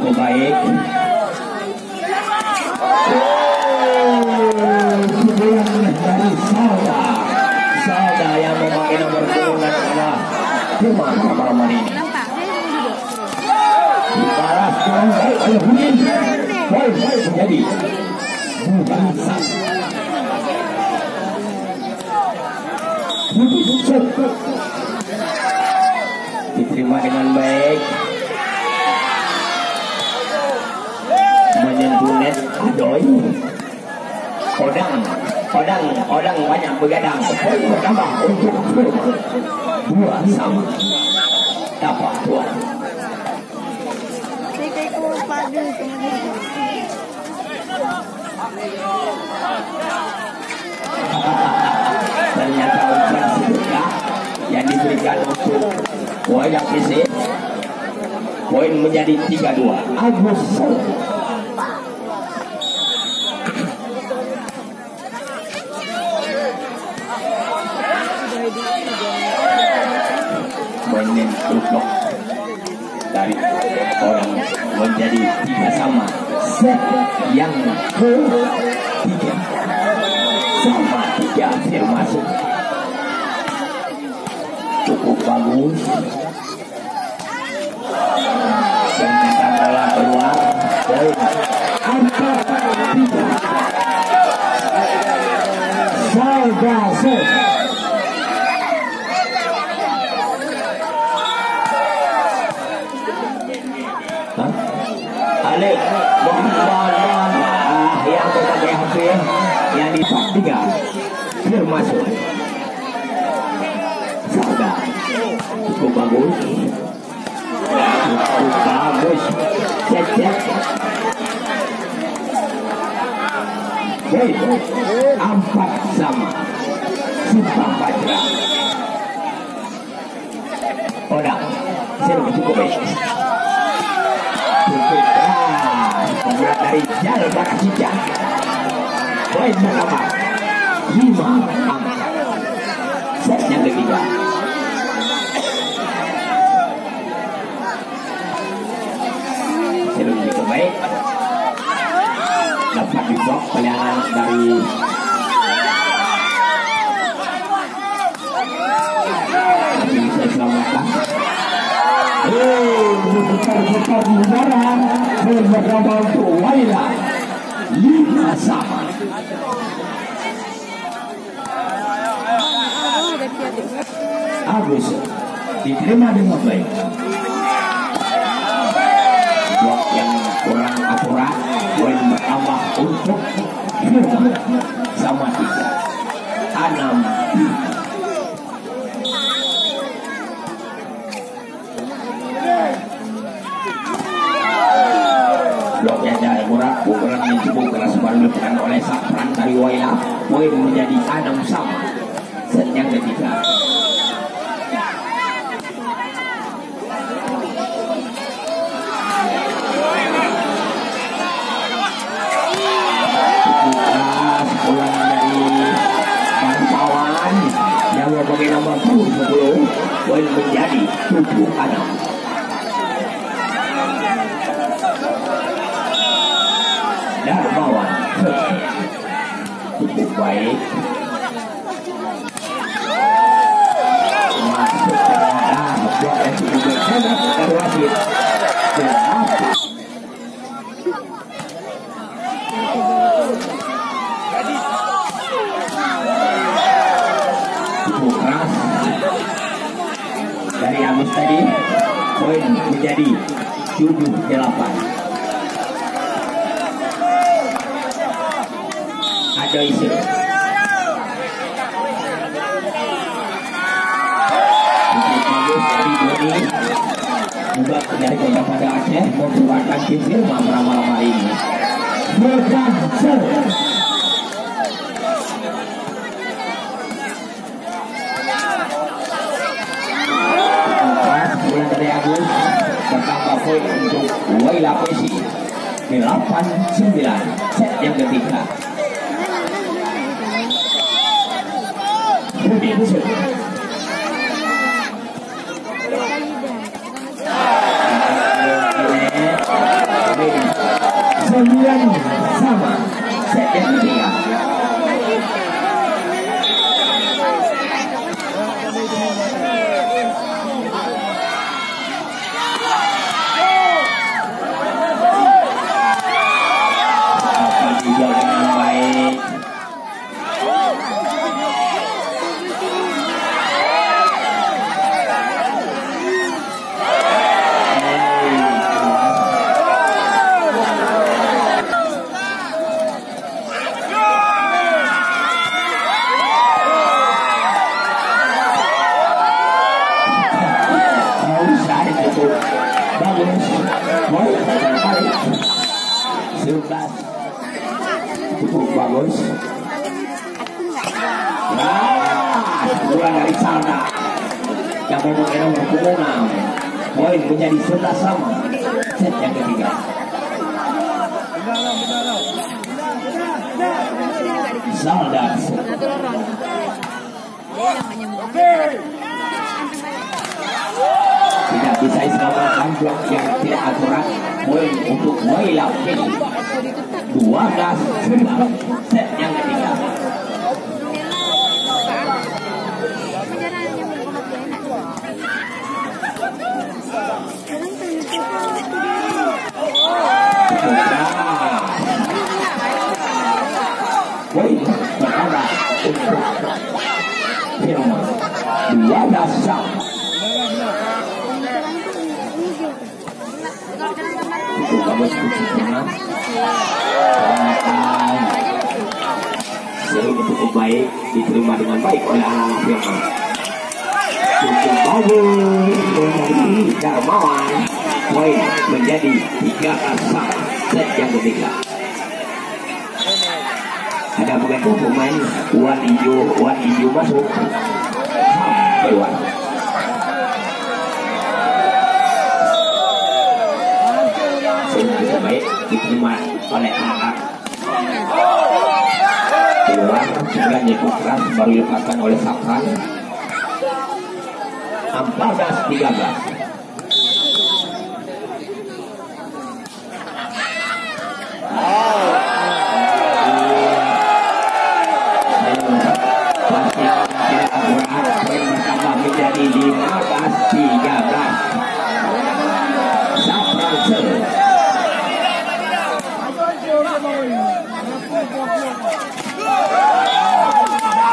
cukup baik. Pukulan dari Salda yang memakai nomor punggung adalah Cuma malam ini. Balas kurang baik oleh Hunin. Poin menjadi Bangsa. Diterima dengan baik. Menyentuh net Adoy. Odang banyak begadang. Poin bertambah untuk 2-2. Dapat tuan. Ternyata umpan sedekah yang diberikan untuk Wayang PC. Poin menjadi 3-2. Agus menyentuh blok dari orang menjadi 3-3. Set yang ke-3 sama 3 hasil masuk. Cukup bagus. Ternyata bola keluar. Poin 4-3. Salda set. Alik yang berbagai hasil yang di top 3 masuk. Salda cukup bagus. Cek. Baik, 4-4. Simpang Bajra. Odang serba cukup baik. Kemudian dari jalur belakang Cica. Poin bertambah 5 angka. Set yang ketiga. Serung cukup baik. Dapat diblok pelayanan dari bisa selamatkan. Putar di udara berapa untuk Waila 5-5. Agus diterima dengan baik. Blok yang kurang akurat. Poin bertambah untuk sama 3-6. Blok yang jauh murah, pukulan yang cukup keras baru dilakukan oleh Safran dari Waila. Poin menjadi 6-6. Set yang ketiga. Pukulan dari bangsawan yang mempunyai nomor 10. Poin menjadi 7-6. Darmawan cukup baik. Masuk ternyata blok yang cukup hebat dari wasit. Cukup keras dari Agus tadi. Poin menjadi 7-8. Ada isu. Bagus dari Doni juga dari Kota Pada Aceh membuatkan tim Firma malam hari ini. Berhasil. Bulan dari Agus bertambah poin untuk Waila Pesi 8-9. Set yang ketiga. Poin kembali 11 cukup bagus. Dua dari Salda yang mempunyai nomor punggung 6. Poin menjadi 11 sama. Set yang ketiga. Salda tidak bisa diselamatkan blok yang tidak akurat. Poin untuk Waila Kini 12-9. Set yang ketiga. Poin pertama untuk Firman 12-9. Itu bagus kucingnya. Sering cukup baik, diterima dengan baik oleh anak Firman. Cukup bagus dari Darmawan. Poin menjadi 3-1. Set yang ketiga. Ada beberapa pemain Wan Ijo masuk. Keluar. Cukup baik diterima oleh anak. Keluar sebenarnya keras baru dilepaskan oleh Safran. 14-13. Menjadi 15-13. Safran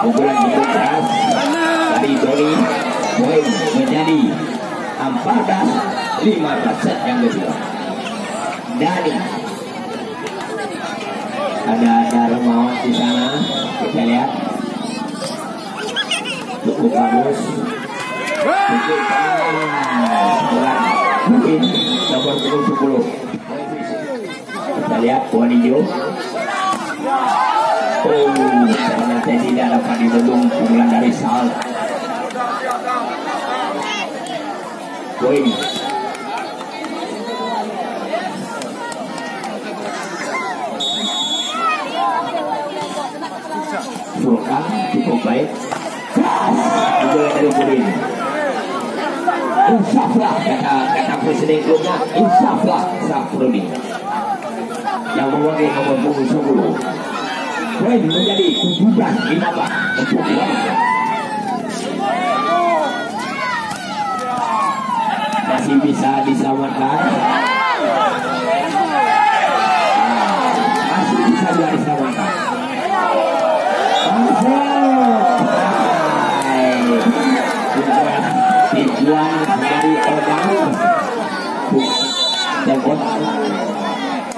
pukulan cukup keras dari Doni. Poin menjadi 14-15. Set yang kedua. Dani ada Darmawan di sana, kita lihat cukup bagus. Mungkin nomor 10. Kita lihat Wan Ijo. Ternyata tidak dapat dibendung pukulan dari Sal. Poin Sulkan cukup baik. Juga dari Pudin. Insaflah kata presiden klubnya. Insaflah Safrudin yang mewakili nomor punggung 10. Poin menjadi 17-15 untuk Wanda. Masih bisa diselamatkan. Masih bisa diselamatkan. Tujuan dari Odang Depot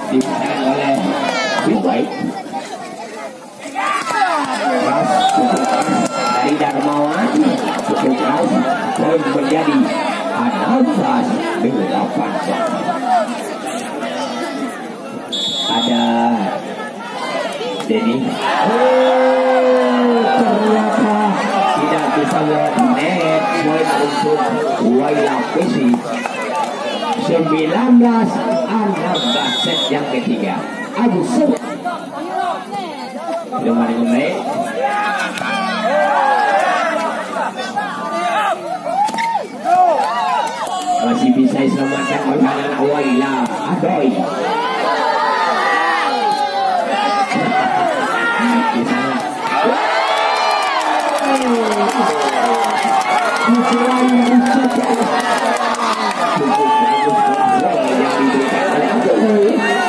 dipegang oleh Baik. Dari Darmawan cukup keras. Poin menjadi 16-8. Ada Denny. Ternyata tidak bisa net. Poin untuk Waila Kini 19-16. Set yang ketiga. Agus belum ada yang baik. Masih bisa diselamatkan oleh anak Waila Adoy.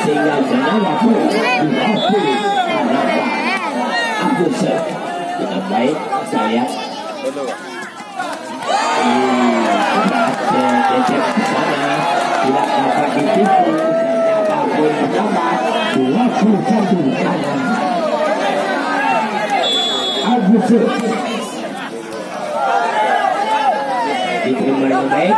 Sehingga Janaya pun diakui Agus dengan baik. Saya cecep di sana tidak dapat ditipu. Ternyata poin pertama 21 kanan Agus diterima dengan baik.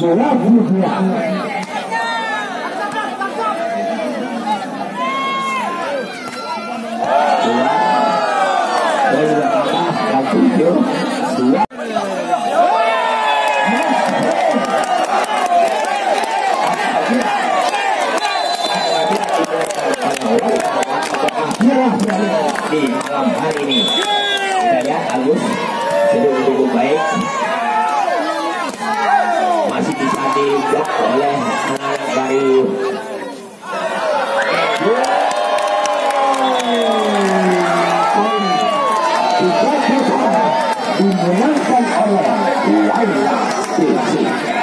Di malam hari ini kita lihat Agus cukup baik, masih bisa diblok oleh anak dari dimenangkan oleh Laila Tulsi.